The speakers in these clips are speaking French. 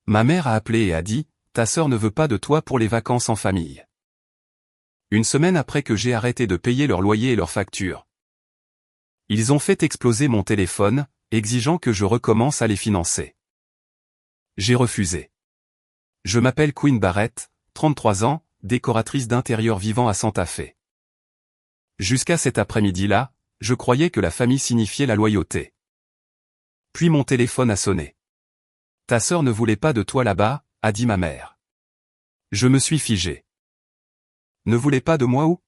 Ma mère a appelé et a dit, ta sœur ne veut pas de toi pour les vacances en famille. Une semaine après que j'ai arrêté de payer leur loyer et leurs factures. Ils ont fait exploser mon téléphone, exigeant que je recommence à les financer. J'ai refusé. Je m'appelle Queen Barrett, 33 ans, décoratrice d'intérieur vivant à Santa Fe. Jusqu'à cet après-midi-là, je croyais que la famille signifiait la loyauté. Puis mon téléphone a sonné. Ta sœur ne voulait pas de toi là-bas, a dit ma mère. Je me suis figé. Ne voulait pas de moi où?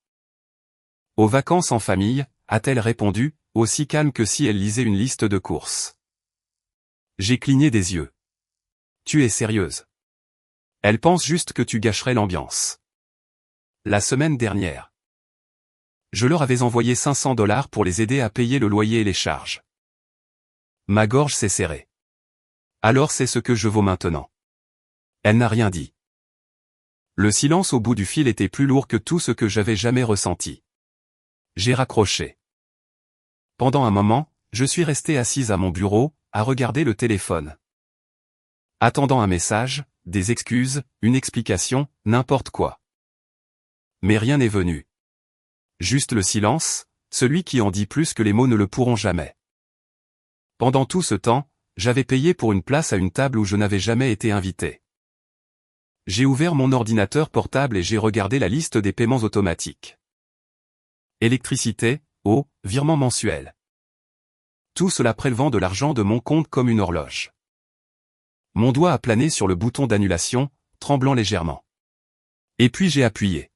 Aux vacances en famille, a-t-elle répondu, aussi calme que si elle lisait une liste de courses. J'ai cligné des yeux. Tu es sérieuse? Elle pense juste que tu gâcherais l'ambiance. La semaine dernière. Je leur avais envoyé $500 pour les aider à payer le loyer et les charges. Ma gorge s'est serrée. Alors c'est ce que je vaux maintenant. Elle n'a rien dit. Le silence au bout du fil était plus lourd que tout ce que j'avais jamais ressenti. J'ai raccroché. Pendant un moment, je suis resté assise à mon bureau, à regarder le téléphone. Attendant un message, des excuses, une explication, n'importe quoi. Mais rien n'est venu. Juste le silence, celui qui en dit plus que les mots ne le pourront jamais. Pendant tout ce temps, j'avais payé pour une place à une table où je n'avais jamais été invité. J'ai ouvert mon ordinateur portable et j'ai regardé la liste des paiements automatiques. Électricité, eau, virement mensuel. Tout cela prélevant de l'argent de mon compte comme une horloge. Mon doigt a plané sur le bouton d'annulation, tremblant légèrement. Et puis j'ai appuyé.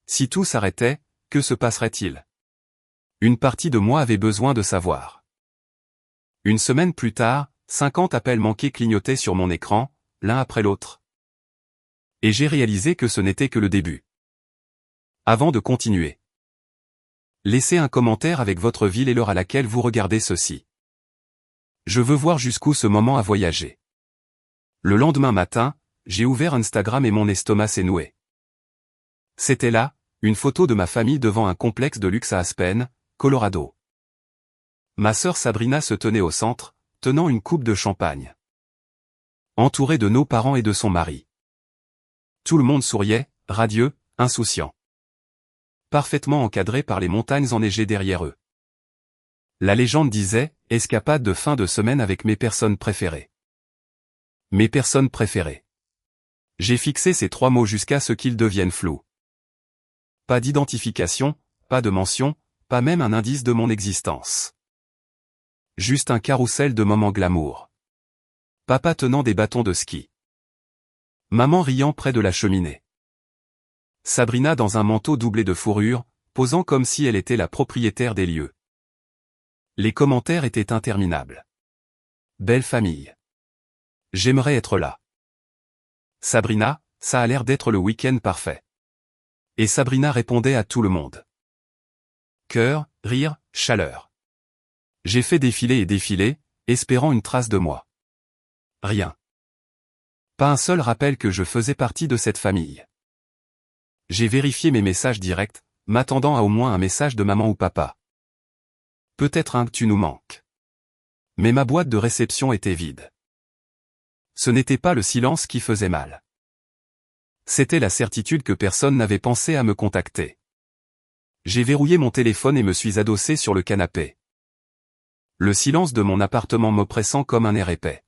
Si tout s'arrêtait, que se passerait-il? Une partie de moi avait besoin de savoir. Une semaine plus tard, 50 appels manqués clignotaient sur mon écran, l'un après l'autre. Et j'ai réalisé que ce n'était que le début. Avant de continuer. Laissez un commentaire avec votre ville et l'heure à laquelle vous regardez ceci. Je veux voir jusqu'où ce moment a voyagé. Le lendemain matin, j'ai ouvert Instagram et mon estomac s'est noué. C'était là, une photo de ma famille devant un complexe de luxe à Aspen, Colorado. Ma sœur Sabrina se tenait au centre, tenant une coupe de champagne. Entourée de nos parents et de son mari. Tout le monde souriait, radieux, insouciant. Parfaitement encadré par les montagnes enneigées derrière eux. La légende disait, escapade de fin de semaine avec mes personnes préférées. Mes personnes préférées. J'ai fixé ces 3 mots jusqu'à ce qu'ils deviennent flous. Pas d'identification, pas de mention, pas même un indice de mon existence. Juste un carrousel de moments glamour. Papa tenant des bâtons de ski. Maman riant près de la cheminée. Sabrina dans un manteau doublé de fourrure, posant comme si elle était la propriétaire des lieux. Les commentaires étaient interminables. Belle famille. J'aimerais être là. Sabrina, ça a l'air d'être le week-end parfait. Et Sabrina répondait à tout le monde. Cœur, rire, chaleur. J'ai fait défiler et défiler, espérant une trace de moi. Rien. Pas un seul rappel que je faisais partie de cette famille. J'ai vérifié mes messages directs, m'attendant à au moins un message de maman ou papa. Peut-être un « tu nous manques ». Mais ma boîte de réception était vide. Ce n'était pas le silence qui faisait mal. C'était la certitude que personne n'avait pensé à me contacter. J'ai verrouillé mon téléphone et me suis adossé sur le canapé. Le silence de mon appartement m'oppressant comme un air épais.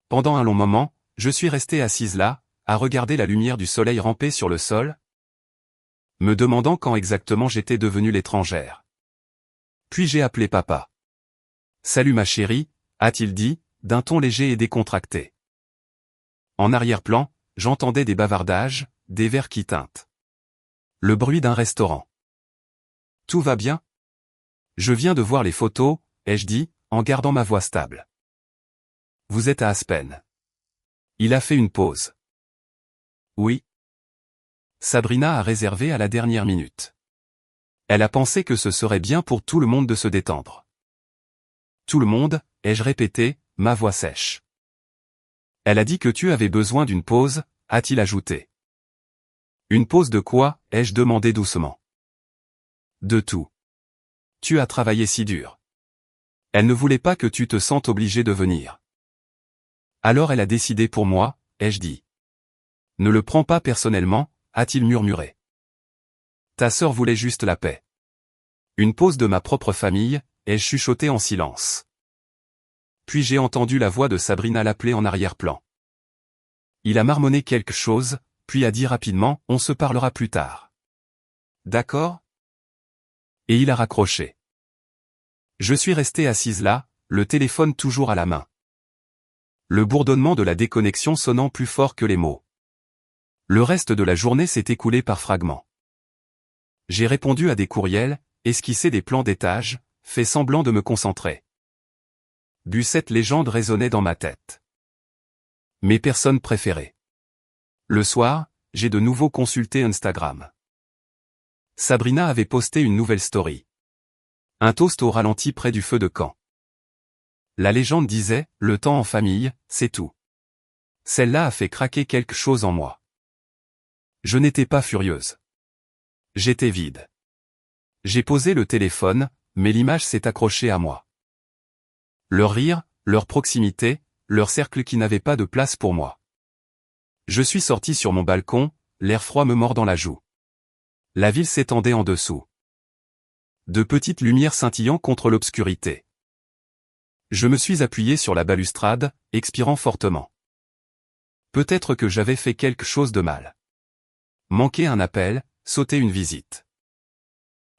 Pendant un long moment, je suis resté assise là, à regarder la lumière du soleil ramper sur le sol, me demandant quand exactement j'étais devenue l'étrangère. Puis j'ai appelé papa. « Salut ma chérie », a-t-il dit, d'un ton léger et décontracté. En arrière-plan, j'entendais des bavardages, des verres qui tintent. Le bruit d'un restaurant. « Tout va bien ? Je viens de voir les photos », ai-je dit, en gardant ma voix stable. « Vous êtes à Aspen. » Il a fait une pause. « Oui. » Sabrina a réservé à la dernière minute. Elle a pensé que ce serait bien pour tout le monde de se détendre. Tout le monde, ai-je répété, ma voix sèche. Elle a dit que tu avais besoin d'une pause, a-t-il ajouté. Une pause de quoi, ai-je demandé doucement. De tout. Tu as travaillé si dur. Elle ne voulait pas que tu te sentes obligé de venir. Alors elle a décidé pour moi, ai-je dit. Ne le prends pas personnellement, a-t-il murmuré. Ta sœur voulait juste la paix. Une pause de ma propre famille, ai-je chuchoté en silence. Puis j'ai entendu la voix de Sabrina l'appeler en arrière-plan. Il a marmonné quelque chose, puis a dit rapidement, on se parlera plus tard. D'accord? Et il a raccroché. Je suis resté assise là, le téléphone toujours à la main. Le bourdonnement de la déconnexion sonnant plus fort que les mots. Le reste de la journée s'est écoulé par fragments. J'ai répondu à des courriels, esquissé des plans d'étage, fait semblant de me concentrer. Cette légende résonnait dans ma tête. Mes personnes préférées. Le soir, j'ai de nouveau consulté Instagram. Sabrina avait posté une nouvelle story. Un toast au ralenti près du feu de camp. La légende disait, le temps en famille, c'est tout. Celle-là a fait craquer quelque chose en moi. Je n'étais pas furieuse. J'étais vide. J'ai posé le téléphone, mais l'image s'est accrochée à moi. Leur rire, leur proximité, leur cercle qui n'avait pas de place pour moi. Je suis sorti sur mon balcon, l'air froid me mord dans la joue. La ville s'étendait en dessous. De petites lumières scintillant contre l'obscurité. Je me suis appuyé sur la balustrade, expirant fortement. Peut-être que j'avais fait quelque chose de mal. Manquer un appel, sauter une visite.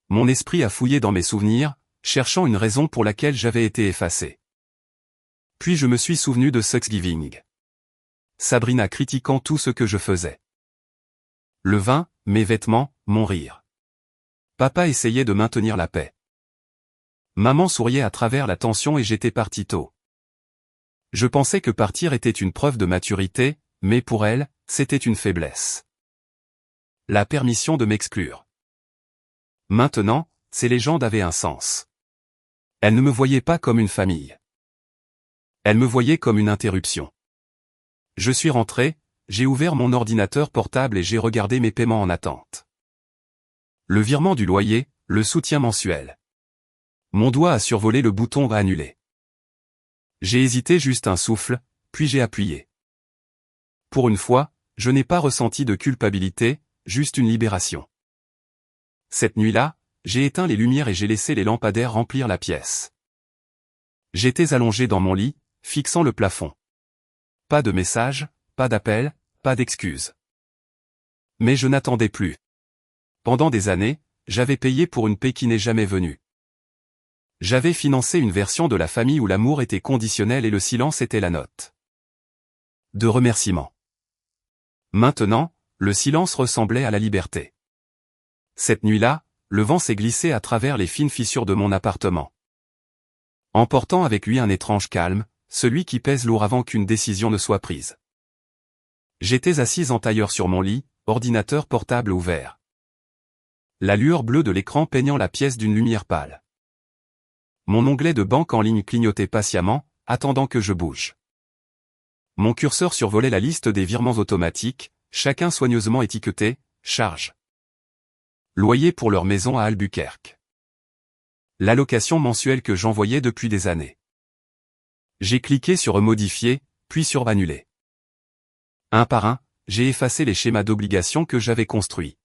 Mon esprit a fouillé dans mes souvenirs, cherchant une raison pour laquelle j'avais été effacé. Puis je me suis souvenu de Thanksgiving. Sabrina critiquant tout ce que je faisais. Le vin, mes vêtements, mon rire. Papa essayait de maintenir la paix. Maman souriait à travers la tension et j'étais parti tôt. Je pensais que partir était une preuve de maturité, mais pour elle, c'était une faiblesse. La permission de m'exclure. Maintenant, ces légendes avaient un sens. Elle ne me voyait pas comme une famille. Elle me voyait comme une interruption. Je suis rentré, j'ai ouvert mon ordinateur portable et j'ai regardé mes paiements en attente. Le virement du loyer, le soutien mensuel. Mon doigt a survolé le bouton annuler. J'ai hésité juste un souffle, puis j'ai appuyé. Pour une fois, je n'ai pas ressenti de culpabilité, juste une libération. Cette nuit-là, j'ai éteint les lumières et j'ai laissé les lampadaires remplir la pièce. J'étais allongé dans mon lit, fixant le plafond. Pas de message, pas d'appel, pas d'excuses. Mais je n'attendais plus. Pendant des années, j'avais payé pour une paix qui n'est jamais venue. J'avais financé une version de la famille où l'amour était conditionnel et le silence était la note de remerciement. Maintenant, le silence ressemblait à la liberté. Cette nuit-là, le vent s'est glissé à travers les fines fissures de mon appartement. Emportant avec lui un étrange calme, celui qui pèse lourd avant qu'une décision ne soit prise. J'étais assise en tailleur sur mon lit, ordinateur portable ouvert. La lueur bleue de l'écran peignant la pièce d'une lumière pâle. Mon onglet de banque en ligne clignotait patiemment, attendant que je bouge. Mon curseur survolait la liste des virements automatiques, chacun soigneusement étiqueté « Charge ». Loyer pour leur maison à Albuquerque. L'allocation mensuelle que j'envoyais depuis des années. J'ai cliqué sur « Modifier », puis sur « Annuler ». Un par un, j'ai effacé les schémas d'obligation que j'avais construits.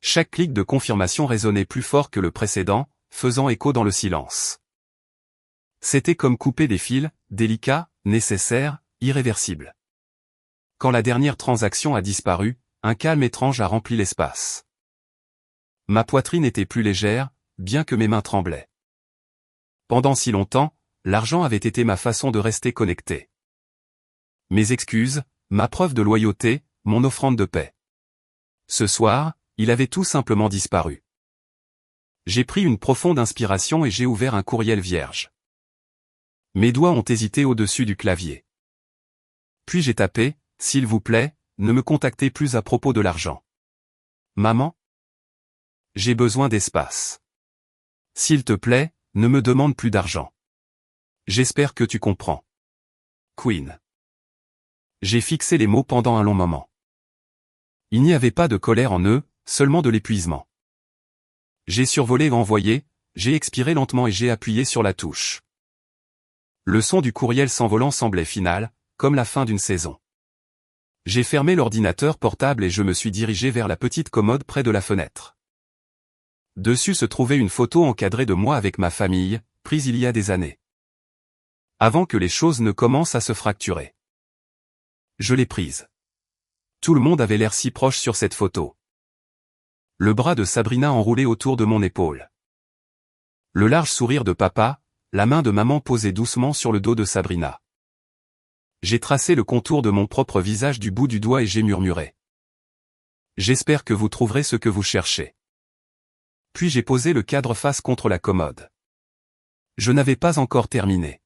Chaque clic de confirmation résonnait plus fort que le précédent, faisant écho dans le silence. C'était comme couper des fils, délicats, nécessaires, irréversibles. Quand la dernière transaction a disparu, un calme étrange a rempli l'espace. Ma poitrine était plus légère, bien que mes mains tremblaient. Pendant si longtemps, l'argent avait été ma façon de rester connecté. Mes excuses, ma preuve de loyauté, mon offrande de paix. Ce soir, il avait tout simplement disparu. J'ai pris une profonde inspiration et j'ai ouvert un courriel vierge. Mes doigts ont hésité au-dessus du clavier. Puis j'ai tapé, « S'il vous plaît, ne me contactez plus à propos de l'argent. » Maman? J'ai besoin d'espace. S'il te plaît, ne me demande plus d'argent. J'espère que tu comprends. Queen. J'ai fixé les mots pendant un long moment. Il n'y avait pas de colère en eux, seulement de l'épuisement. J'ai survolé et envoyé, j'ai expiré lentement et j'ai appuyé sur la touche. Le son du courriel s'envolant semblait final, comme la fin d'une saison. J'ai fermé l'ordinateur portable et je me suis dirigé vers la petite commode près de la fenêtre. Dessus se trouvait une photo encadrée de moi avec ma famille, prise il y a des années. Avant que les choses ne commencent à se fracturer. Je l'ai prise. Tout le monde avait l'air si proche sur cette photo. Le bras de Sabrina enroulé autour de mon épaule. Le large sourire de papa, la main de maman posée doucement sur le dos de Sabrina. J'ai tracé le contour de mon propre visage du bout du doigt et j'ai murmuré. J'espère que vous trouverez ce que vous cherchez. Puis j'ai posé le cadre face contre la commode. Je n'avais pas encore terminé.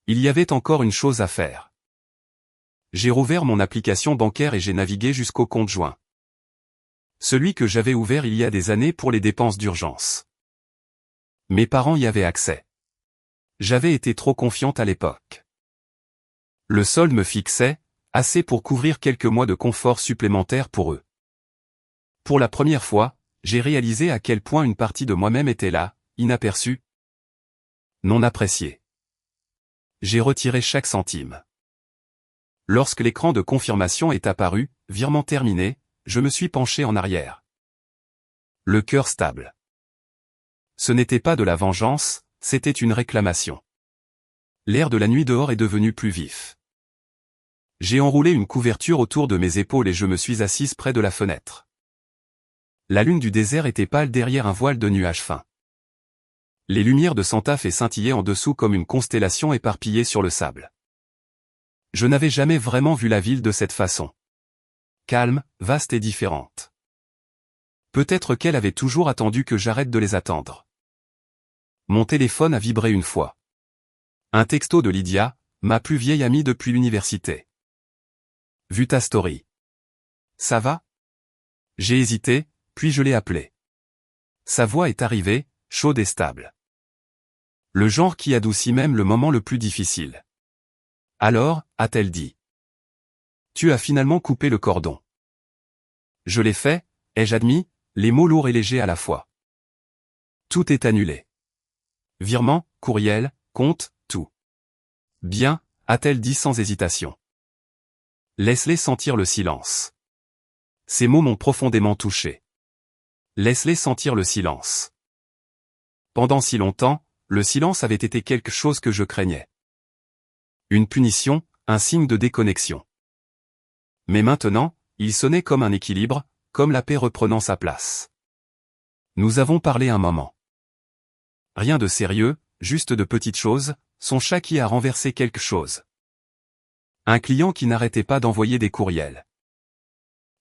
Il y avait encore une chose à faire. J'ai rouvert mon application bancaire et j'ai navigué jusqu'au compte joint. Celui que j'avais ouvert il y a des années pour les dépenses d'urgence. Mes parents y avaient accès. J'avais été trop confiante à l'époque. Le solde me fixait, assez pour couvrir quelques mois de confort supplémentaires pour eux. Pour la première fois, j'ai réalisé à quel point une partie de moi-même était là, inaperçue, non appréciée. J'ai retiré chaque centime. Lorsque l'écran de confirmation est apparu, virement terminé, je me suis penché en arrière. Le cœur stable. Ce n'était pas de la vengeance, c'était une réclamation. L'air de la nuit dehors est devenu plus vif. J'ai enroulé une couverture autour de mes épaules et je me suis assise près de la fenêtre. La lune du désert était pâle derrière un voile de nuages fins. Les lumières de Santa Fe scintillaient en dessous comme une constellation éparpillée sur le sable. Je n'avais jamais vraiment vu la ville de cette façon. Calme, vaste et différente. Peut-être qu'elle avait toujours attendu que j'arrête de les attendre. Mon téléphone a vibré une fois. Un texto de Lydia, ma plus vieille amie depuis l'université. Vu ta story. Ça va? J'ai hésité, puis je l'ai appelée. Sa voix est arrivée, chaude et stable. Le genre qui adoucit même le moment le plus difficile. Alors, a-t-elle dit. Tu as finalement coupé le cordon. Je l'ai fait, ai-je admis, les mots lourds et légers à la fois. Tout est annulé. Virement, courriel, compte, tout. Bien, a-t-elle dit sans hésitation. Laisse-les sentir le silence. Ces mots m'ont profondément touché. Laisse-les sentir le silence. Pendant si longtemps, le silence avait été quelque chose que je craignais. Une punition, un signe de déconnexion. Mais maintenant, il sonnait comme un équilibre, comme la paix reprenant sa place. Nous avons parlé un moment. Rien de sérieux, juste de petites choses, son chat qui a renversé quelque chose. Un client qui n'arrêtait pas d'envoyer des courriels.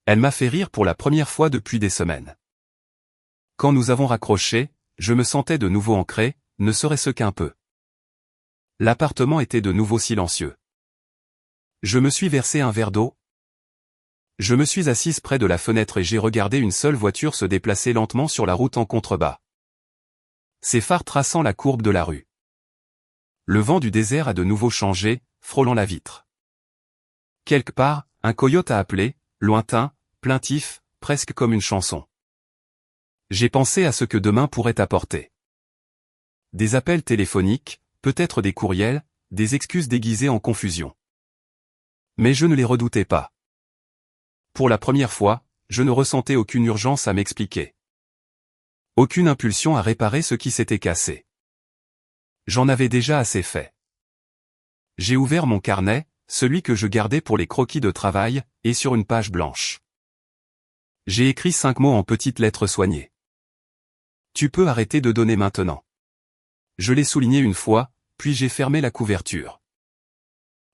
Elle m'a fait rire pour la première fois depuis des semaines. Quand nous avons raccroché, je me sentais de nouveau ancré, ne serait-ce qu'un peu. L'appartement était de nouveau silencieux. Je me suis versé un verre d'eau. Je me suis assise près de la fenêtre et j'ai regardé une seule voiture se déplacer lentement sur la route en contrebas. Ses phares traçant la courbe de la rue. Le vent du désert a de nouveau changé, frôlant la vitre. Quelque part, un coyote a appelé, lointain, plaintif, presque comme une chanson. J'ai pensé à ce que demain pourrait apporter. Des appels téléphoniques, peut-être des courriels, des excuses déguisées en confusion. Mais je ne les redoutais pas. Pour la première fois, je ne ressentais aucune urgence à m'expliquer. Aucune impulsion à réparer ce qui s'était cassé. J'en avais déjà assez fait. J'ai ouvert mon carnet, celui que je gardais pour les croquis de travail, et sur une page blanche. J'ai écrit 5 mots en petites lettres soignées. Tu peux arrêter de donner maintenant. Je l'ai souligné une fois, puis j'ai fermé la couverture.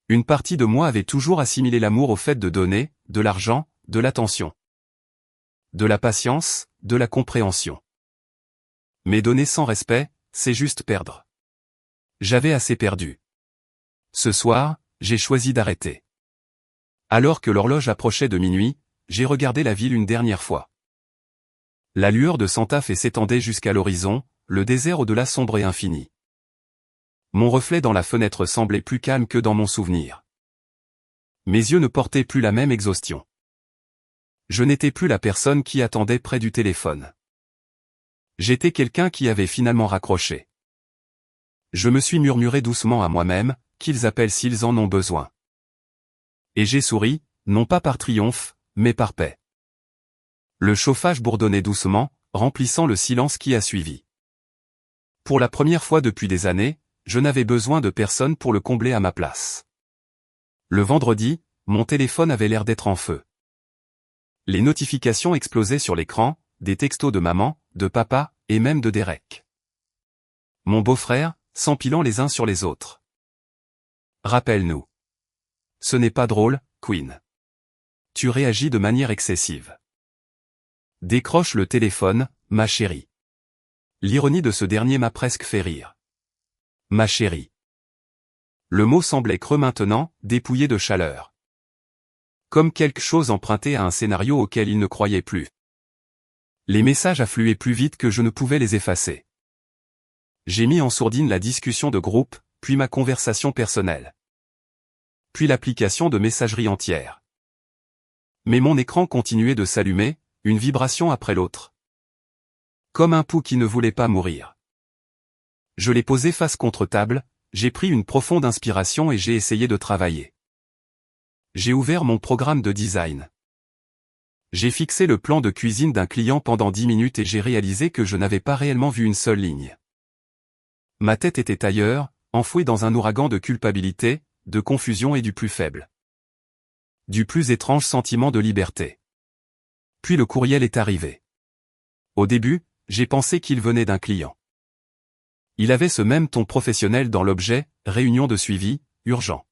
Une partie de moi avait toujours assimilé l'amour au fait de donner, de l'argent, de l'attention. De la patience, de la compréhension. Mais donner sans respect, c'est juste perdre. J'avais assez perdu. Ce soir, j'ai choisi d'arrêter. Alors que l'horloge approchait de minuit, j'ai regardé la ville une dernière fois. La lueur de Santa Fe s'étendait jusqu'à l'horizon, le désert au-delà sombre et infini. Mon reflet dans la fenêtre semblait plus calme que dans mon souvenir. Mes yeux ne portaient plus la même exhaustion. Je n'étais plus la personne qui attendait près du téléphone. J'étais quelqu'un qui avait finalement raccroché. Je me suis murmuré doucement à moi-même, qu'ils appellent s'ils en ont besoin. Et j'ai souri, non pas par triomphe, mais par paix. Le chauffage bourdonnait doucement, remplissant le silence qui a suivi. Pour la première fois depuis des années, je n'avais besoin de personne pour le combler à ma place. Le vendredi, mon téléphone avait l'air d'être en feu. Les notifications explosaient sur l'écran, des textos de maman, de papa, et même de Derek. Mon beau-frère, s'empilant les uns sur les autres. Rappelle-nous. Ce n'est pas drôle, Queen. Tu réagis de manière excessive. Décroche le téléphone, ma chérie. L'ironie de ce dernier m'a presque fait rire. Ma chérie. Le mot semblait creux maintenant, dépouillé de chaleur. Comme quelque chose emprunté à un scénario auquel il ne croyait plus. Les messages affluaient plus vite que je ne pouvais les effacer. J'ai mis en sourdine la discussion de groupe, puis ma conversation personnelle. Puis l'application de messagerie entière. Mais mon écran continuait de s'allumer, une vibration après l'autre. Comme un pouls qui ne voulait pas mourir. Je l'ai posé face contre table, j'ai pris une profonde inspiration et j'ai essayé de travailler. J'ai ouvert mon programme de design. J'ai fixé le plan de cuisine d'un client pendant 10 minutes et j'ai réalisé que je n'avais pas réellement vu une seule ligne. Ma tête était ailleurs, enfouie dans un ouragan de culpabilité, de confusion et du plus faible. Du plus étrange sentiment de liberté. Puis le courriel est arrivé. Au début, j'ai pensé qu'il venait d'un client. Il avait ce même ton professionnel dans l'objet, réunion de suivi, urgent.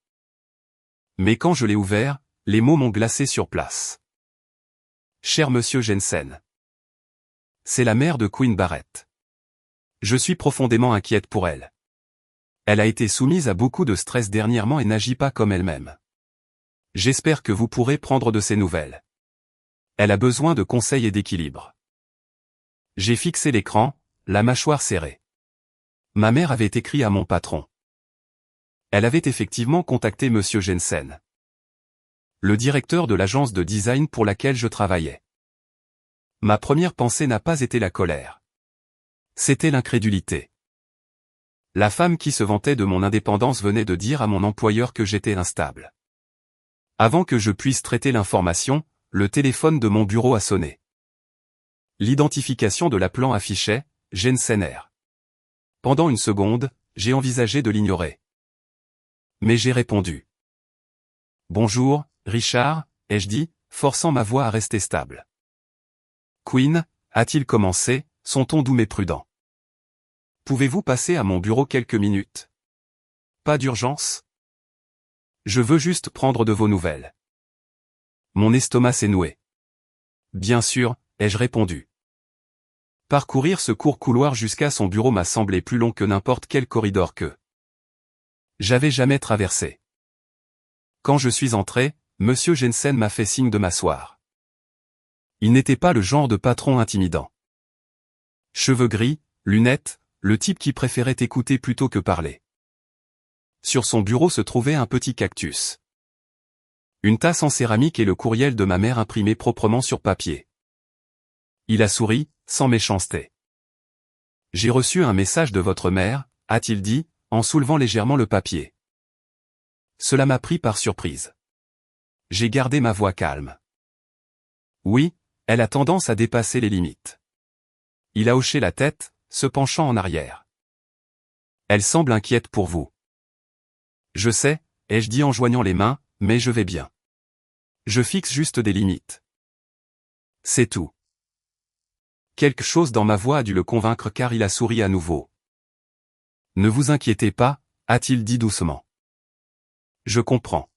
Mais quand je l'ai ouvert, les mots m'ont glacé sur place. Cher monsieur Jensen. C'est la mère de Queen Barrett. Je suis profondément inquiète pour elle. Elle a été soumise à beaucoup de stress dernièrement et n'agit pas comme elle-même. J'espère que vous pourrez prendre de ses nouvelles. Elle a besoin de conseils et d'équilibre. J'ai fixé l'écran, la mâchoire serrée. Ma mère avait écrit à mon patron. Elle avait effectivement contacté monsieur Jensen, le directeur de l'agence de design pour laquelle je travaillais. Ma première pensée n'a pas été la colère. C'était l'incrédulité. La femme qui se vantait de mon indépendance venait de dire à mon employeur que j'étais instable. Avant que je puisse traiter l'information, le téléphone de mon bureau a sonné. L'identification de l'appelant affichait « Jensen R ». Pendant une seconde, j'ai envisagé de l'ignorer. Mais j'ai répondu. « Bonjour, Richard », ai-je dit, forçant ma voix à rester stable. « Queen », a-t-il commencé, son ton doux mais prudent. « Pouvez-vous passer à mon bureau quelques minutes ? Pas d'urgence ? Je veux juste prendre de vos nouvelles. » Mon estomac s'est noué. « Bien sûr », ai-je répondu. Parcourir ce court couloir jusqu'à son bureau m'a semblé plus long que n'importe quel corridor que j'avais jamais traversé. Quand je suis entré, monsieur Jensen m'a fait signe de m'asseoir. Il n'était pas le genre de patron intimidant. Cheveux gris, lunettes, le type qui préférait écouter plutôt que parler. Sur son bureau se trouvait un petit cactus. Une tasse en céramique et le courriel de ma mère imprimé proprement sur papier. Il a souri, sans méchanceté. « J'ai reçu un message de votre mère », a-t-il dit, en soulevant légèrement le papier. Cela m'a pris par surprise. J'ai gardé ma voix calme. Oui, elle a tendance à dépasser les limites. Il a hoché la tête, se penchant en arrière. Elle semble inquiète pour vous. Je sais, ai-je dit en joignant les mains, mais je vais bien. Je fixe juste des limites. C'est tout. Quelque chose dans ma voix a dû le convaincre car il a souri à nouveau. Ne vous inquiétez pas, a-t-il dit doucement. Je comprends.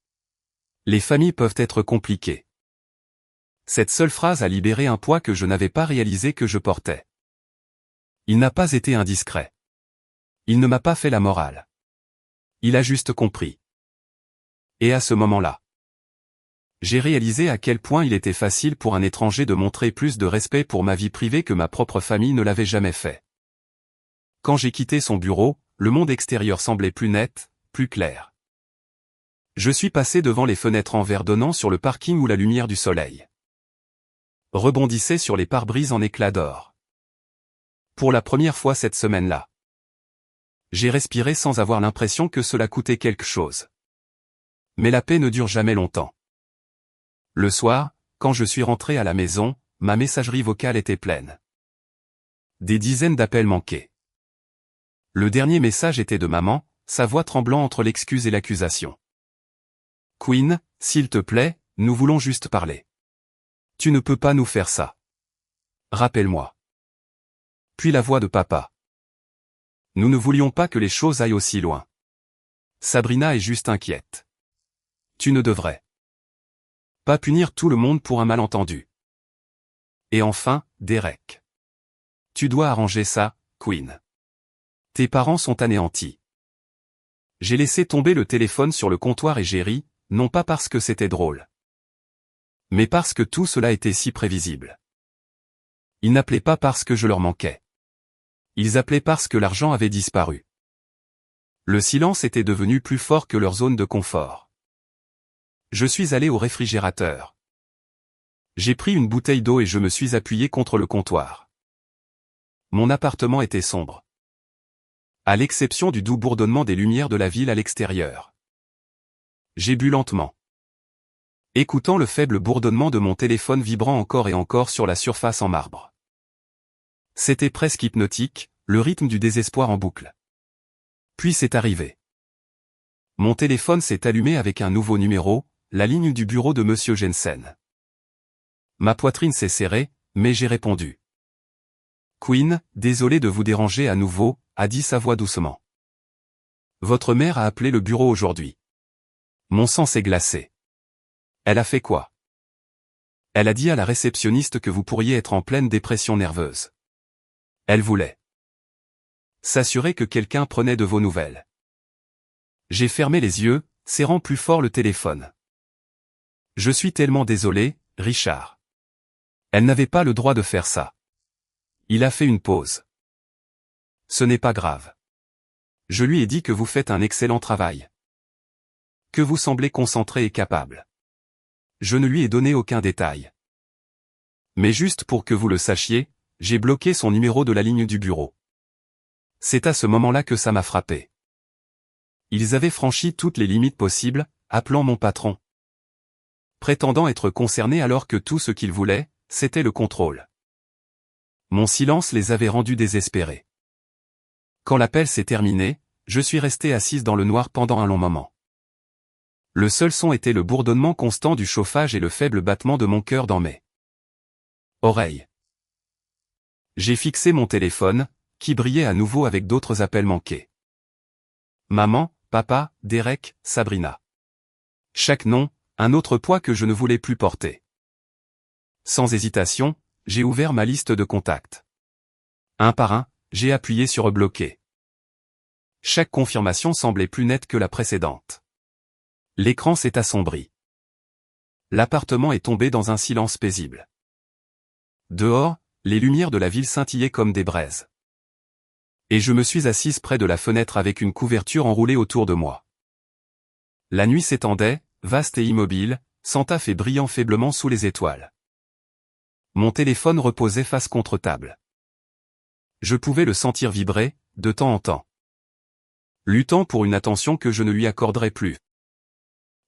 Les familles peuvent être compliquées. Cette seule phrase a libéré un poids que je n'avais pas réalisé que je portais. Il n'a pas été indiscret. Il ne m'a pas fait la morale. Il a juste compris. Et à ce moment-là, j'ai réalisé à quel point il était facile pour un étranger de montrer plus de respect pour ma vie privée que ma propre famille ne l'avait jamais fait. Quand j'ai quitté son bureau, le monde extérieur semblait plus net, plus clair. Je suis passé devant les fenêtres en verre donnant sur le parking où la lumière du soleil rebondissait sur les pare-brises en éclats d'or. Pour la première fois cette semaine-là, j'ai respiré sans avoir l'impression que cela coûtait quelque chose. Mais la paix ne dure jamais longtemps. Le soir, quand je suis rentré à la maison, ma messagerie vocale était pleine. Des dizaines d'appels manqués. Le dernier message était de maman, sa voix tremblant entre l'excuse et l'accusation. Queen, s'il te plaît, nous voulons juste parler. Tu ne peux pas nous faire ça. Rappelle-moi. Puis la voix de papa. Nous ne voulions pas que les choses aillent aussi loin. Sabrina est juste inquiète. Tu ne devrais pas punir tout le monde pour un malentendu. Et enfin, Derek. Tu dois arranger ça, Queen. Tes parents sont anéantis. J'ai laissé tomber le téléphone sur le comptoir et j'ai ri, non pas parce que c'était drôle, mais parce que tout cela était si prévisible. Ils n'appelaient pas parce que je leur manquais. Ils appelaient parce que l'argent avait disparu. Le silence était devenu plus fort que leur zone de confort. Je suis allé au réfrigérateur. J'ai pris une bouteille d'eau et je me suis appuyé contre le comptoir. Mon appartement était sombre, à l'exception du doux bourdonnement des lumières de la ville à l'extérieur. J'ai bu lentement, écoutant le faible bourdonnement de mon téléphone vibrant encore et encore sur la surface en marbre. C'était presque hypnotique, le rythme du désespoir en boucle. Puis c'est arrivé. Mon téléphone s'est allumé avec un nouveau numéro, la ligne du bureau de Monsieur Jensen. Ma poitrine s'est serrée, mais j'ai répondu. Queen, désolé de vous déranger à nouveau, a dit sa voix doucement. Votre mère a appelé le bureau aujourd'hui. Mon sang s'est glacé. Elle a fait quoi? Elle a dit à la réceptionniste que vous pourriez être en pleine dépression nerveuse. Elle voulait s'assurer que quelqu'un prenait de vos nouvelles. J'ai fermé les yeux, serrant plus fort le téléphone. Je suis tellement désolé, Richard. Elle n'avait pas le droit de faire ça. Il a fait une pause. Ce n'est pas grave. Je lui ai dit que vous faites un excellent travail. Que vous semblez concentré et capable. Je ne lui ai donné aucun détail. Mais juste pour que vous le sachiez, j'ai bloqué son numéro de la ligne du bureau. C'est à ce moment-là que ça m'a frappé. Ils avaient franchi toutes les limites possibles, appelant mon patron, prétendant être concernés alors que tout ce qu'ils voulaient, c'était le contrôle. Mon silence les avait rendus désespérés. Quand l'appel s'est terminé, je suis resté assise dans le noir pendant un long moment. Le seul son était le bourdonnement constant du chauffage et le faible battement de mon cœur dans mes oreilles. J'ai fixé mon téléphone, qui brillait à nouveau avec d'autres appels manqués. Maman, papa, Derek, Sabrina. Chaque nom, un autre poids que je ne voulais plus porter. Sans hésitation, j'ai ouvert ma liste de contacts. Un par un, j'ai appuyé sur bloquer. Chaque confirmation semblait plus nette que la précédente. L'écran s'est assombri. L'appartement est tombé dans un silence paisible. Dehors, les lumières de la ville scintillaient comme des braises. Et je me suis assise près de la fenêtre avec une couverture enroulée autour de moi. La nuit s'étendait, vaste et immobile, sans taf et brillant faiblement sous les étoiles. Mon téléphone reposait face contre table. Je pouvais le sentir vibrer, de temps en temps, luttant pour une attention que je ne lui accorderais plus.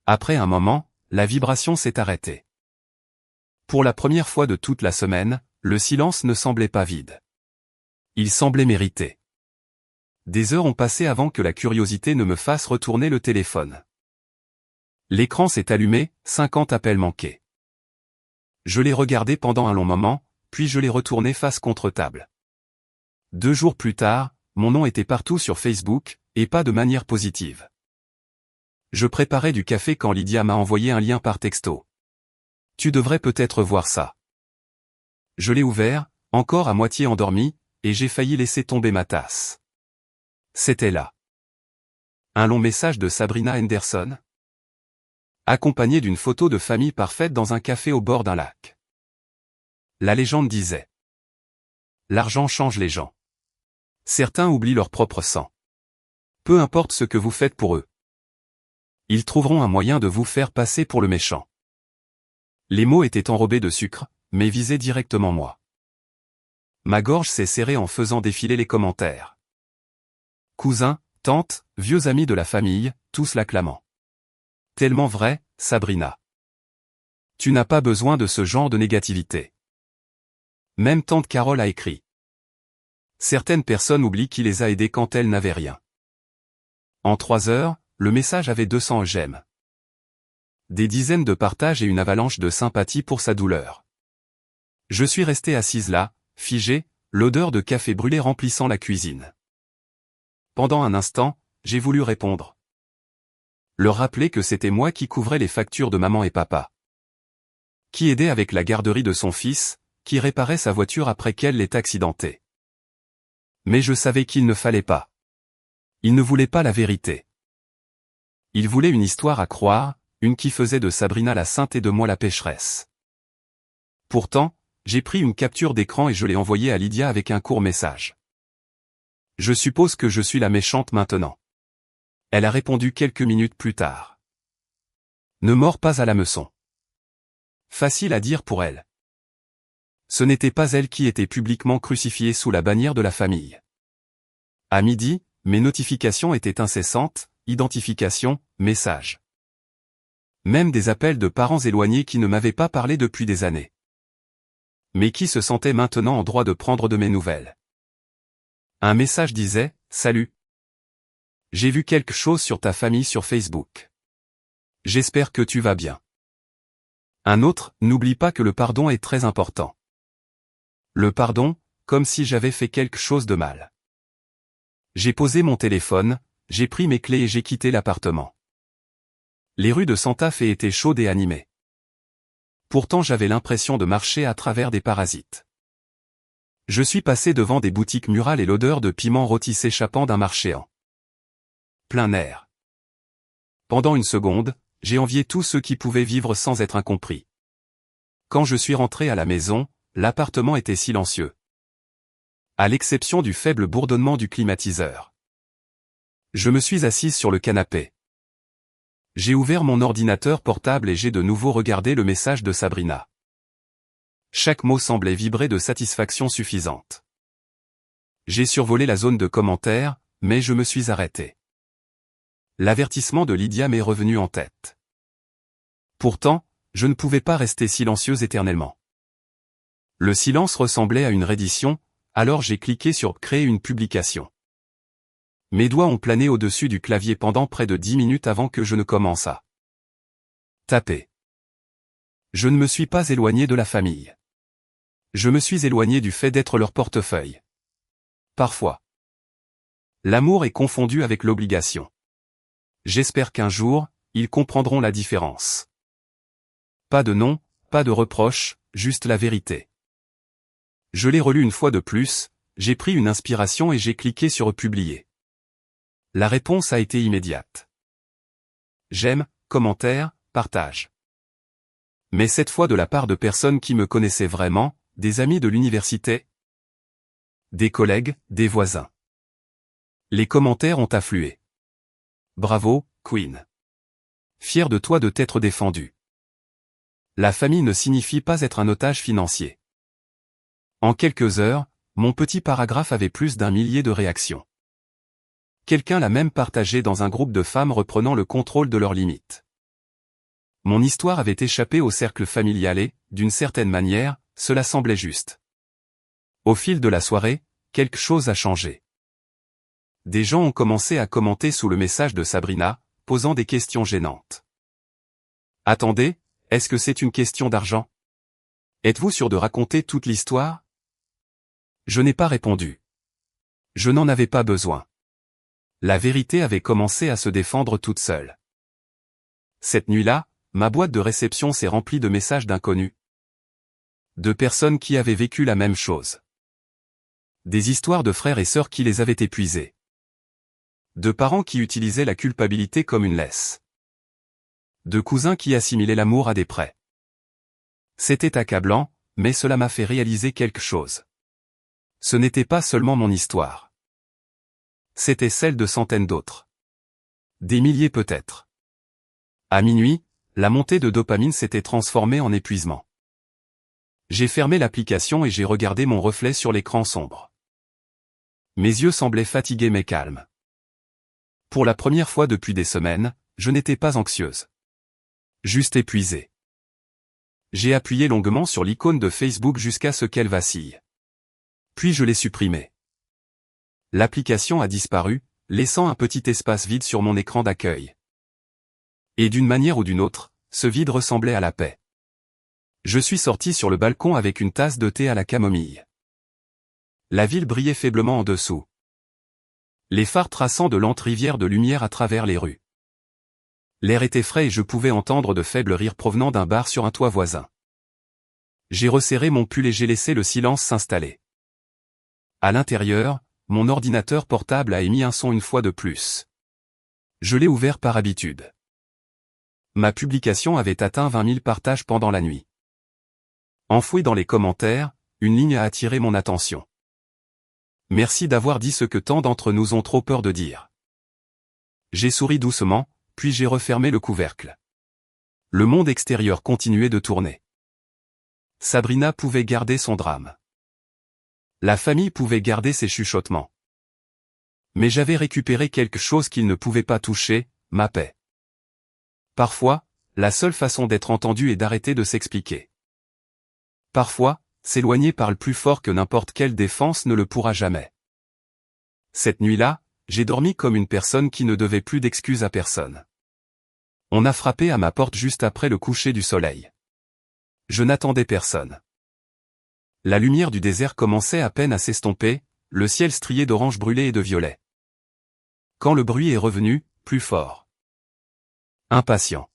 Après un moment, la vibration s'est arrêtée. Pour la première fois de toute la semaine, le silence ne semblait pas vide. Il semblait mérité. Des heures ont passé avant que la curiosité ne me fasse retourner le téléphone. L'écran s'est allumé, 50 appels manqués. Je l'ai regardé pendant un long moment, puis je l'ai retourné face contre table. 2 jours plus tard, mon nom était partout sur Facebook, et pas de manière positive. Je préparais du café quand Lydia m'a envoyé un lien par texto. Tu devrais peut-être voir ça. Je l'ai ouvert, encore à moitié endormi, et j'ai failli laisser tomber ma tasse. C'était là. Un long message de Sabrina Henderson, accompagné d'une photo de famille parfaite dans un café au bord d'un lac. La légende disait: l'argent change les gens. Certains oublient leur propre sang. Peu importe ce que vous faites pour eux, ils trouveront un moyen de vous faire passer pour le méchant. Les mots étaient enrobés de sucre, mais visaient directement moi. Ma gorge s'est serrée en faisant défiler les commentaires. Cousins, tantes, vieux amis de la famille, tous l'acclamant. Tellement vrai, Sabrina. Tu n'as pas besoin de ce genre de négativité. Même tante Carole a écrit. Certaines personnes oublient qui les a aidées quand elles n'avaient rien. En 3 heures, le message avait 200 j'aime. Des dizaines de partages et une avalanche de sympathie pour sa douleur. Je suis restée assise là, figée, l'odeur de café brûlé remplissant la cuisine. Pendant un instant, j'ai voulu répondre. Leur rappeler que c'était moi qui couvrais les factures de maman et papa. Qui aidait avec la garderie de son fils, qui réparait sa voiture après qu'elle l'ait accidentée. Mais je savais qu'il ne fallait pas. Il ne voulait pas la vérité. Il voulait une histoire à croire, une qui faisait de Sabrina la sainte et de moi la pécheresse. Pourtant, j'ai pris une capture d'écran et je l'ai envoyée à Lydia avec un court message. Je suppose que je suis la méchante maintenant. Elle a répondu quelques minutes plus tard. Ne mords pas à l'hameçon. Facile à dire pour elle. Ce n'était pas elle qui était publiquement crucifiée sous la bannière de la famille. À midi, mes notifications étaient incessantes, identification, messages. Même des appels de parents éloignés qui ne m'avaient pas parlé depuis des années. Mais qui se sentaient maintenant en droit de prendre de mes nouvelles. Un message disait « Salut. J'ai vu quelque chose sur ta famille sur Facebook. J'espère que tu vas bien. » Un autre « N'oublie pas que le pardon est très important. » Le pardon, comme si j'avais fait quelque chose de mal. J'ai posé mon téléphone, j'ai pris mes clés et j'ai quitté l'appartement. Les rues de Santa Fe étaient chaudes et animées. Pourtant j'avais l'impression de marcher à travers des parasites. Je suis passé devant des boutiques murales et l'odeur de piment rôti s'échappant d'un marché en plein air. Pendant une seconde, j'ai envié tous ceux qui pouvaient vivre sans être incompris. Quand je suis rentré à la maison, l'appartement était silencieux. À l'exception du faible bourdonnement du climatiseur. Je me suis assise sur le canapé. J'ai ouvert mon ordinateur portable et j'ai de nouveau regardé le message de Sabrina. Chaque mot semblait vibrer de satisfaction suffisante. J'ai survolé la zone de commentaires, mais je me suis arrêté. L'avertissement de Lydia m'est revenu en tête. Pourtant, je ne pouvais pas rester silencieuse éternellement. Le silence ressemblait à une reddition, alors j'ai cliqué sur « Créer une publication ». Mes doigts ont plané au-dessus du clavier pendant près de 10 minutes avant que je ne commence à taper. Je ne me suis pas éloigné de la famille. Je me suis éloigné du fait d'être leur portefeuille. Parfois. L'amour est confondu avec l'obligation. J'espère qu'un jour, ils comprendront la différence. Pas de nom, pas de reproche, juste la vérité. Je l'ai relu une fois de plus, j'ai pris une inspiration et j'ai cliqué sur Publier. La réponse a été immédiate. J'aime, commentaire, partage. Mais cette fois de la part de personnes qui me connaissaient vraiment, des amis de l'université, des collègues, des voisins. Les commentaires ont afflué. Bravo, Queen. Fier de toi de t'être défendu. La famille ne signifie pas être un otage financier. En quelques heures, mon petit paragraphe avait plus d'1 millier de réactions. Quelqu'un l'a même partagé dans un groupe de femmes reprenant le contrôle de leurs limites. Mon histoire avait échappé au cercle familial et, d'une certaine manière, cela semblait juste. Au fil de la soirée, quelque chose a changé. Des gens ont commencé à commenter sous le message de Sabrina, posant des questions gênantes. Attendez, est-ce que c'est une question d'argent? Êtes-vous sûr de raconter toute l'histoire? Je n'ai pas répondu. Je n'en avais pas besoin. La vérité avait commencé à se défendre toute seule. Cette nuit-là, ma boîte de réception s'est remplie de messages d'inconnus. De personnes qui avaient vécu la même chose. Des histoires de frères et sœurs qui les avaient épuisés. De parents qui utilisaient la culpabilité comme une laisse. De cousins qui assimilaient l'amour à des prêts. C'était accablant, mais cela m'a fait réaliser quelque chose. Ce n'était pas seulement mon histoire. C'était celle de centaines d'autres. Des milliers peut-être. À minuit, la montée de dopamine s'était transformée en épuisement. J'ai fermé l'application et j'ai regardé mon reflet sur l'écran sombre. Mes yeux semblaient fatigués mais calmes. Pour la première fois depuis des semaines, je n'étais pas anxieuse. Juste épuisée. J'ai appuyé longuement sur l'icône de Facebook jusqu'à ce qu'elle vacille. Puis je l'ai supprimée. L'application a disparu, laissant un petit espace vide sur mon écran d'accueil. Et d'une manière ou d'une autre, ce vide ressemblait à la paix. Je suis sorti sur le balcon avec une tasse de thé à la camomille. La ville brillait faiblement en dessous. Les phares traçant de lentes rivières de lumière à travers les rues. L'air était frais et je pouvais entendre de faibles rires provenant d'un bar sur un toit voisin. J'ai resserré mon pull et j'ai laissé le silence s'installer. À l'intérieur, mon ordinateur portable a émis un son une fois de plus. Je l'ai ouvert par habitude. Ma publication avait atteint 20 000 partages pendant la nuit. Enfoui dans les commentaires, une ligne a attiré mon attention. Merci d'avoir dit ce que tant d'entre nous ont trop peur de dire. J'ai souri doucement, puis j'ai refermé le couvercle. Le monde extérieur continuait de tourner. Sabrina pouvait garder son drame. La famille pouvait garder ses chuchotements. Mais j'avais récupéré quelque chose qu'il ne pouvait pas toucher, ma paix. Parfois, la seule façon d'être entendu est d'arrêter de s'expliquer. Parfois, s'éloigner parle plus fort que n'importe quelle défense ne le pourra jamais. Cette nuit-là, j'ai dormi comme une personne qui ne devait plus d'excuses à personne. On a frappé à ma porte juste après le coucher du soleil. Je n'attendais personne. La lumière du désert commençait à peine à s'estomper, le ciel strié d'orange brûlé et de violet. Quand le bruit est revenu, plus fort. Impatient.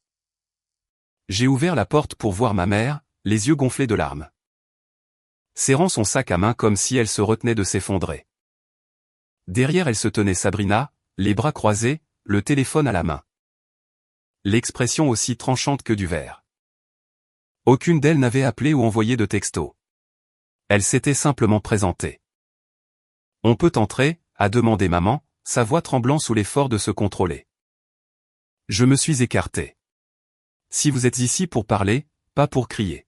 J'ai ouvert la porte pour voir ma mère, les yeux gonflés de larmes. Serrant son sac à main comme si elle se retenait de s'effondrer. Derrière elle se tenait Sabrina, les bras croisés, le téléphone à la main. L'expression aussi tranchante que du verre. Aucune d'elles n'avait appelé ou envoyé de texto. Elle s'était simplement présentée. « On peut entrer ?» a demandé maman, sa voix tremblant sous l'effort de se contrôler. Je me suis écarté. « Si vous êtes ici pour parler, pas pour crier. »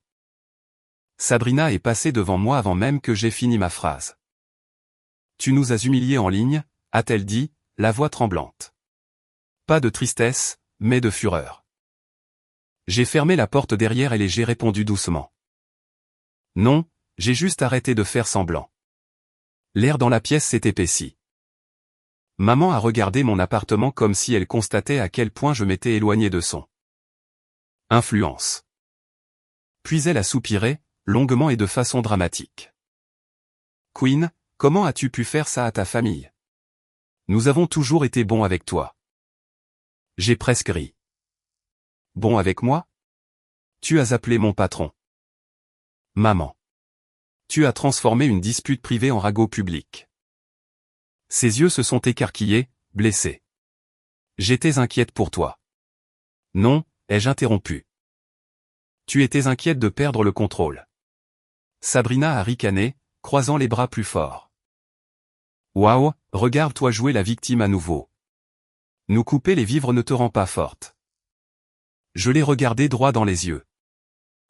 Sabrina est passée devant moi avant même que j'aie fini ma phrase. « Tu nous as humiliés en ligne ?» a-t-elle dit, la voix tremblante. Pas de tristesse, mais de fureur. J'ai fermé la porte derrière elle et j'ai répondu doucement. « Non, j'ai juste arrêté de faire semblant. » L'air dans la pièce s'est épaissi. Maman a regardé mon appartement comme si elle constatait à quel point je m'étais éloigné de son influence. Puis elle a soupiré, longuement et de façon dramatique. « Queen, comment as-tu pu faire ça à ta famille? Nous avons toujours été bons avec toi. » J'ai presque ri. « Bon avec moi? Tu as appelé mon patron. » Maman. Tu as transformé une dispute privée en ragot public. Ses yeux se sont écarquillés, blessés. J'étais inquiète pour toi. Non, ai-je interrompu. Tu étais inquiète de perdre le contrôle. Sabrina a ricané, croisant les bras plus fort. Waouh, regarde-toi jouer la victime à nouveau. Nous couper les vivres ne te rend pas forte. Je l'ai regardée droit dans les yeux.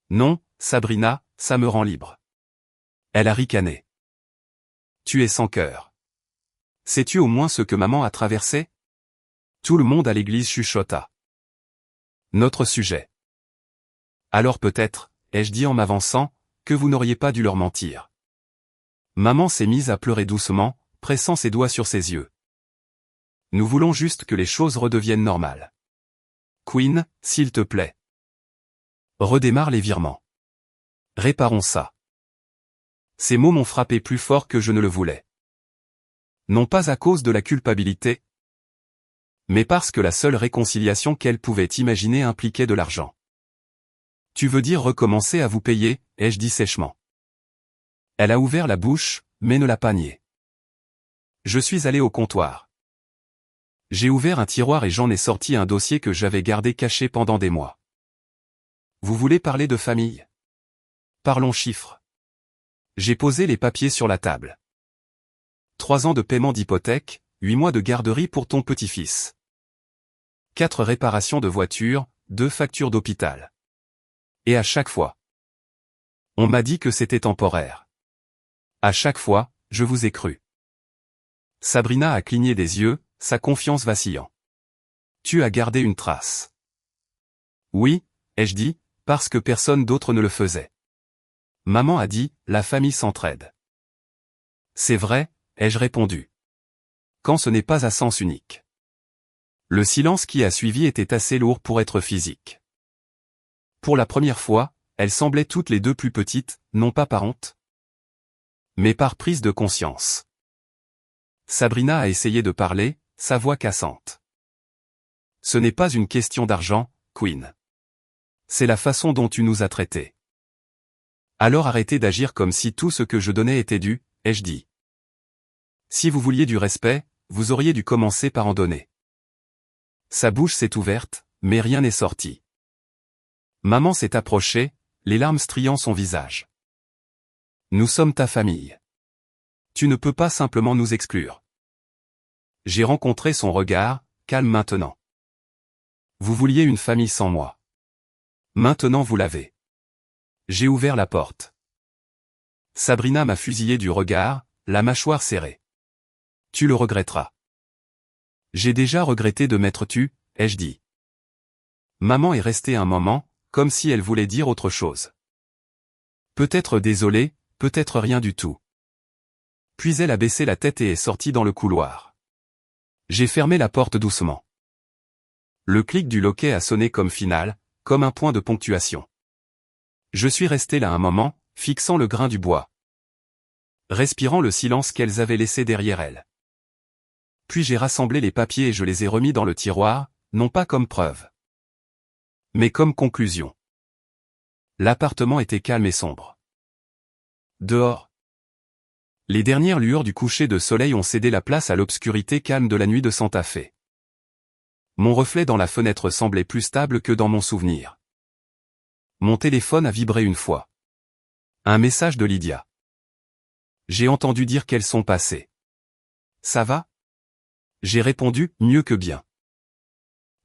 Non, Sabrina, ça me rend libre. Elle a ricané. Tu es sans cœur. Sais-tu au moins ce que maman a traversé? Tout le monde à l'église chuchota. Notre sujet. Alors peut-être, ai-je dit en m'avançant, que vous n'auriez pas dû leur mentir. Maman s'est mise à pleurer doucement, pressant ses doigts sur ses yeux. Nous voulons juste que les choses redeviennent normales. Queen, s'il te plaît. Redémarre les virements. Réparons ça. Ces mots m'ont frappé plus fort que je ne le voulais. Non pas à cause de la culpabilité, mais parce que la seule réconciliation qu'elle pouvait imaginer impliquait de l'argent. Tu veux dire recommencer à vous payer, ai-je dit sèchement. Elle a ouvert la bouche, mais ne l'a pas nié. Je suis allé au comptoir. J'ai ouvert un tiroir et j'en ai sorti un dossier que j'avais gardé caché pendant des mois. Vous voulez parler de famille? Parlons chiffres. J'ai posé les papiers sur la table. 3 ans de paiement d'hypothèque, 8 mois de garderie pour ton petit-fils. 4 réparations de voiture, 2 factures d'hôpital. Et à chaque fois, on m'a dit que c'était temporaire. À chaque fois, je vous ai cru. Sabrina a cligné des yeux, sa confiance vacillant. Tu as gardé une trace. Oui, ai-je dit, Parce que personne d'autre ne le faisait. Maman a dit, la famille s'entraide. C'est vrai, ai-je répondu. Quand ce n'est pas à sens unique. Le silence qui a suivi était assez lourd pour être physique. Pour la première fois, elles semblaient toutes les deux plus petites, non pas par honte, mais par prise de conscience. Sabrina a essayé de parler, sa voix cassante. Ce n'est pas une question d'argent, Queen. C'est la façon dont tu nous as traités. Alors arrêtez d'agir comme si tout ce que je donnais était dû, ai-je dit. Si vous vouliez du respect, vous auriez dû commencer par en donner. Sa bouche s'est ouverte, mais rien n'est sorti. Maman s'est approchée, les larmes striant son visage. Nous sommes ta famille. Tu ne peux pas simplement nous exclure. J'ai rencontré son regard, calme maintenant. Vous vouliez une famille sans moi. Maintenant vous l'avez. J'ai ouvert la porte. Sabrina m'a fusillé du regard, la mâchoire serrée. Tu le regretteras. J'ai déjà regretté de m'être tue, ai-je dit. Maman est restée un moment, comme si elle voulait dire autre chose. Peut-être désolée, peut-être rien du tout. Puis elle a baissé la tête et est sortie dans le couloir. J'ai fermé la porte doucement. Le clic du loquet a sonné comme finale, comme un point de ponctuation. Je suis resté là un moment, fixant le grain du bois. Respirant le silence qu'elles avaient laissé derrière elles. Puis j'ai rassemblé les papiers et je les ai remis dans le tiroir, non pas comme preuve, mais comme conclusion. L'appartement était calme et sombre. Dehors, les dernières lueurs du coucher de soleil ont cédé la place à l'obscurité calme de la nuit de Santa Fe. Mon reflet dans la fenêtre semblait plus stable que dans mon souvenir. Mon téléphone a vibré une fois. Un message de Lydia. J'ai entendu dire qu'elles sont passées. Ça va? J'ai répondu, mieux que bien.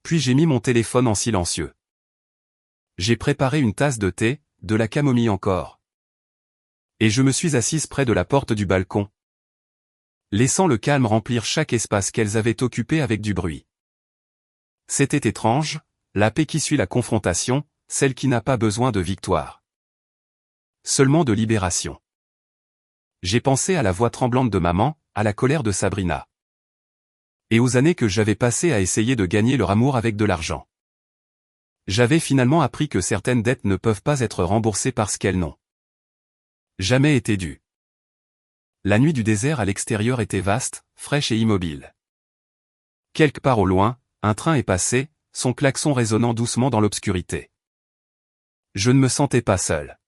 Puis j'ai mis mon téléphone en silencieux. J'ai préparé une tasse de thé, de la camomille encore. Et je me suis assise près de la porte du balcon, laissant le calme remplir chaque espace qu'elles avaient occupé avec du bruit. C'était étrange, la paix qui suit la confrontation, celle qui n'a pas besoin de victoire. Seulement de libération. J'ai pensé à la voix tremblante de maman, à la colère de Sabrina. Et aux années que j'avais passées à essayer de gagner leur amour avec de l'argent. J'avais finalement appris que certaines dettes ne peuvent pas être remboursées parce qu'elles n'ont jamais été dues. La nuit du désert à l'extérieur était vaste, fraîche et immobile. Quelque part au loin, un train est passé, son klaxon résonnant doucement dans l'obscurité. Je ne me sentais pas seul.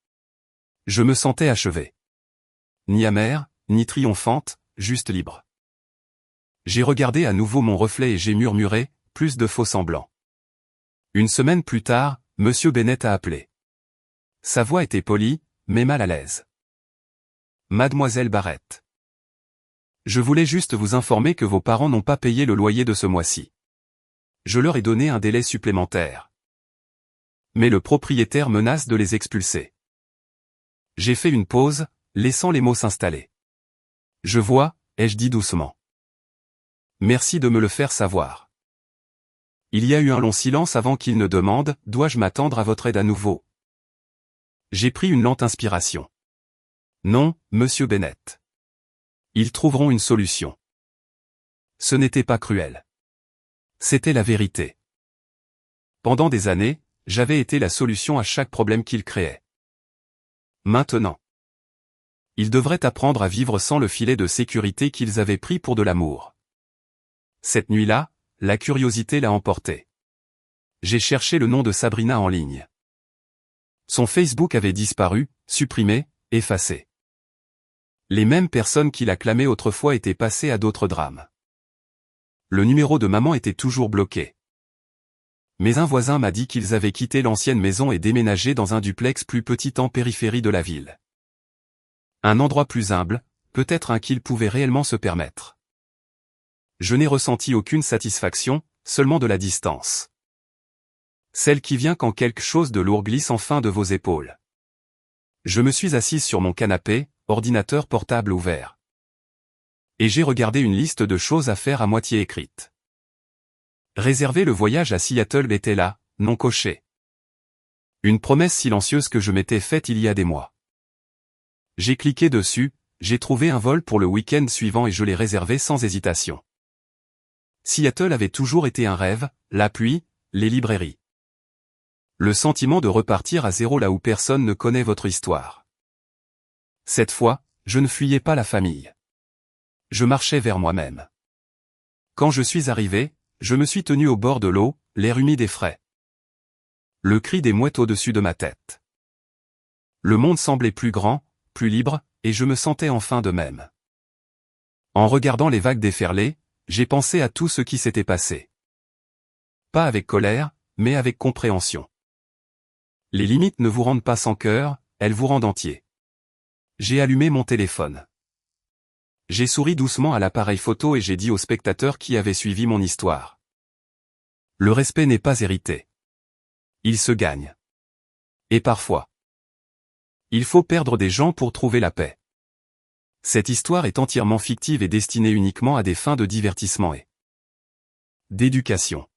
Je me sentais achevé. Ni amère, ni triomphante, juste libre. J'ai regardé à nouveau mon reflet et j'ai murmuré, plus de faux semblants. Une semaine plus tard, Monsieur Bennett a appelé. Sa voix était polie, mais mal à l'aise. Mademoiselle Barrett. Je voulais juste vous informer que vos parents n'ont pas payé le loyer de ce mois-ci. Je leur ai donné un délai supplémentaire. Mais le propriétaire menace de les expulser. J'ai fait une pause, laissant les mots s'installer. Je vois, ai-je dit doucement. Merci de me le faire savoir. Il y a eu un long silence avant qu'il ne demande, dois-je m'attendre à votre aide à nouveau? J'ai pris une lente inspiration. Non, Monsieur Bennett. Ils trouveront une solution. Ce n'était pas cruel. C'était la vérité. Pendant des années, j'avais été la solution à chaque problème qu'ils créaient. Maintenant, ils devraient apprendre à vivre sans le filet de sécurité qu'ils avaient pris pour de l'amour. Cette nuit-là, la curiosité l'a emporté. J'ai cherché le nom de Sabrina en ligne. Son Facebook avait disparu, supprimé, effacé. Les mêmes personnes qui l'acclamaient autrefois étaient passées à d'autres drames. Le numéro de maman était toujours bloqué. Mais un voisin m'a dit qu'ils avaient quitté l'ancienne maison et déménagé dans un duplex plus petit en périphérie de la ville. Un endroit plus humble, peut-être un qu'ils pouvaient réellement se permettre. Je n'ai ressenti aucune satisfaction, seulement de la distance. Celle qui vient quand quelque chose de lourd glisse enfin de vos épaules. Je me suis assise sur mon canapé, ordinateur portable ouvert. Et j'ai regardé une liste de choses à faire à moitié écrite. Réserver le voyage à Seattle était là, non coché. Une promesse silencieuse que je m'étais faite il y a des mois. J'ai cliqué dessus, j'ai trouvé un vol pour le week-end suivant et je l'ai réservé sans hésitation. Seattle avait toujours été un rêve, la pluie, les librairies. Le sentiment de repartir à zéro là où personne ne connaît votre histoire. Cette fois, je ne fuyais pas la famille. Je marchais vers moi-même. Quand je suis arrivé, je me suis tenu au bord de l'eau, l'air humide et frais. Le cri des mouettes au-dessus de ma tête. Le monde semblait plus grand, plus libre, et je me sentais enfin de même. En regardant les vagues déferler, j'ai pensé à tout ce qui s'était passé. Pas avec colère, mais avec compréhension. Les limites ne vous rendent pas sans cœur, elles vous rendent entier. J'ai allumé mon téléphone. J'ai souri doucement à l'appareil photo et j'ai dit aux spectateurs qui avaient suivi mon histoire. Le respect n'est pas hérité. Il se gagne. Et parfois, il faut perdre des gens pour trouver la paix. Cette histoire est entièrement fictive et destinée uniquement à des fins de divertissement et d'éducation.